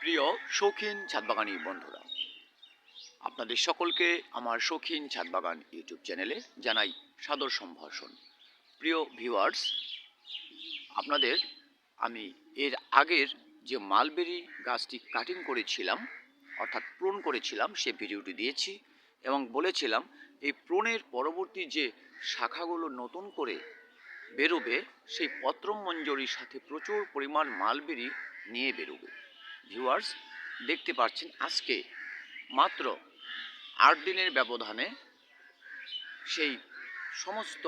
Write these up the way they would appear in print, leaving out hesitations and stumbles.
প্রিয় শৌখিন ছাদবাগানী বন্ধুরা, আপনাদের সকলকে আমার শৌখিন ছাদবাগান ইউটিউব চ্যানেলে জানাই সাদর সম্ভাষণ। প্রিয় ভিউয়ার্স, আপনাদের আমি এর আগের যে মালবেরি গাছটি কাটিং করেছিলাম অর্থাৎ প্রুন করেছিলাম সে ভিডিওটি দিয়েছি এবং বলেছিলাম এই প্রুনের পরবর্তী যে শাখাগুলো নতুন করে বেরোবে সেই পত্রমঞ্জরির সাথে প্রচুর পরিমাণ মালবেরি নিয়ে বেরোবে। ভিউয়ার্স, দেখতে পাচ্ছেন আজকে মাত্র 8 দিনের ব্যবধানে সেই সমস্ত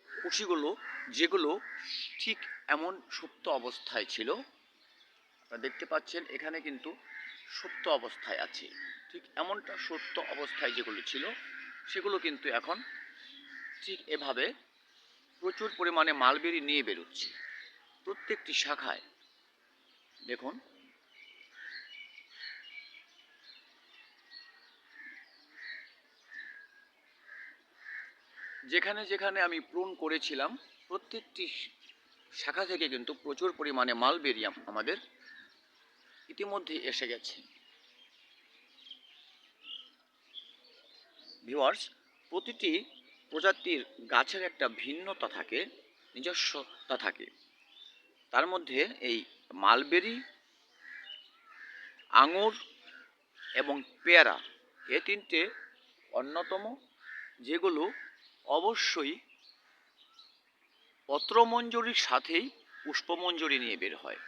কুশিগুলো যেগুলো ঠিক এমন সুপ্ত অবস্থায় ছিল, আপনারা দেখতে পাচ্ছেন এখানে কিন্তু সুপ্ত অবস্থায় আছে। ঠিক এমনটা সুপ্ত অবস্থায় যেগুলো ছিল সেগুলো কিন্তু এখন ঠিক এভাবে প্রচুর পরিমাণে মালবেরি নিয়ে বেরোচ্ছে প্রত্যেকটি শাখায়। দেখুন, যেখানে যেখানে আমি প্রুন করেছিলাম প্রত্যেকটি শাখা থেকে কিন্তু প্রচুর পরিমাণে মালবেরি আমাদের ইতিমধ্যে এসে গেছে। ভিউয়ার্স, প্রতিটি প্রজাতির গাছের একটা ভিন্নতা থাকে, নিজস্বতা থাকে। তার মধ্যে এই মালবেরি, আঙুর এবং পেয়ারা এ তিনটে অন্যতম, যেগুলো অবশ্যই পত্রমঞ্জরির সাথেই পুষ্পমঞ্জরি নিয়ে বের হয়।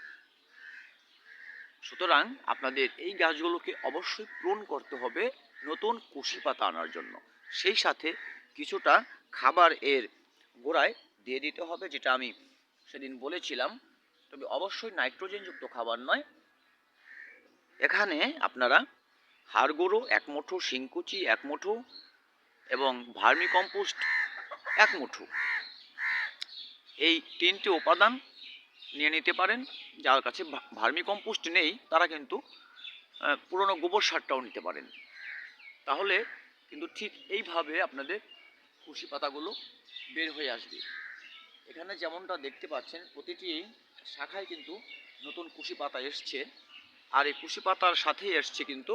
সুতরাং আপনাদের এই গাছগুলোকে অবশ্যই প্রুন করতে হবে নতুন কুশি পাতা আনার জন্য। সেই সাথে কিছুটা খাবার এর গোড়ায় দিয়ে দিতে হবে, যেটা আমি সেদিন বলেছিলাম, তবে অবশ্যই নাইট্রোজেনযুক্ত খাবার নয়। এখানে আপনারা হাড় গুঁড়ো 1 মুঠো, শিংকুচি 1 মুঠো এবং ভার্মি কম্পোস্ট 1 মুঠো, এই 3টে উপাদান নিয়ে নিতে পারেন। যার কাছে ভার্মি কম্পোস্ট নেই তারা কিন্তু পুরনো গোবর সারটাও নিতে পারেন। তাহলে কিন্তু ঠিক এইভাবে আপনাদের কুশি পাতাগুলো বের হয়ে আসবে। এখানে যেমনটা দেখতে পাচ্ছেন প্রতিটি শাখায় কিন্তু নতুন কুশি পাতা এসছে, আর এই কুশি পাতার সাথেই এসছে কিন্তু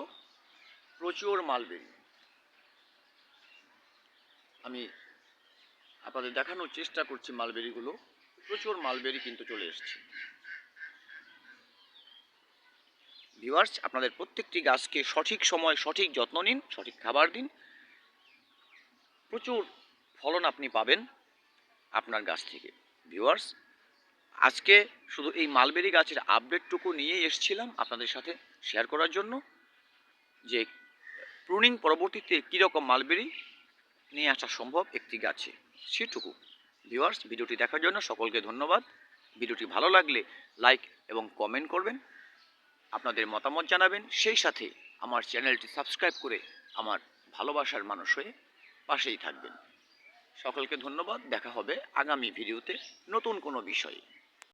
প্রচুর মালবেরি। আমি আপনাদের দেখানোর চেষ্টা করছি মালবেরিগুলো, প্রচুর মালবেরি কিন্তু চলে এসছে। ভিউয়ার্স, আপনাদের প্রত্যেকটি গাছকে সঠিক সময় সঠিক যত্ন নিন, সঠিক খাবার দিন, প্রচুর ফলন আপনি পাবেন আপনার গাছ থেকে। ভিউয়ার্স, আজকে শুধু এই মালবেরি গাছের আপডেটটুকু নিয়েই এসেছিলাম আপনাদের সাথে শেয়ার করার জন্য, যে প্রুনিং পরবর্তীতে কীরকম মালবেরি নিয়ে আসা সম্ভব একটি গাছে, সেটুকু। ভিউয়ার্স, ভিডিওটি দেখার জন্য সকলকে ধন্যবাদ। ভিডিওটি ভালো লাগলে লাইক এবং কমেন্ট করবেন, আপনাদের মতামত জানাবেন, সেই সাথে আমার চ্যানেলটি সাবস্ক্রাইব করে আমার ভালোবাসার মানুষ হয়ে পাশেই থাকবেন। সকলকে ধন্যবাদ। দেখা হবে আগামী ভিডিওতে নতুন কোনো বিষয়ে।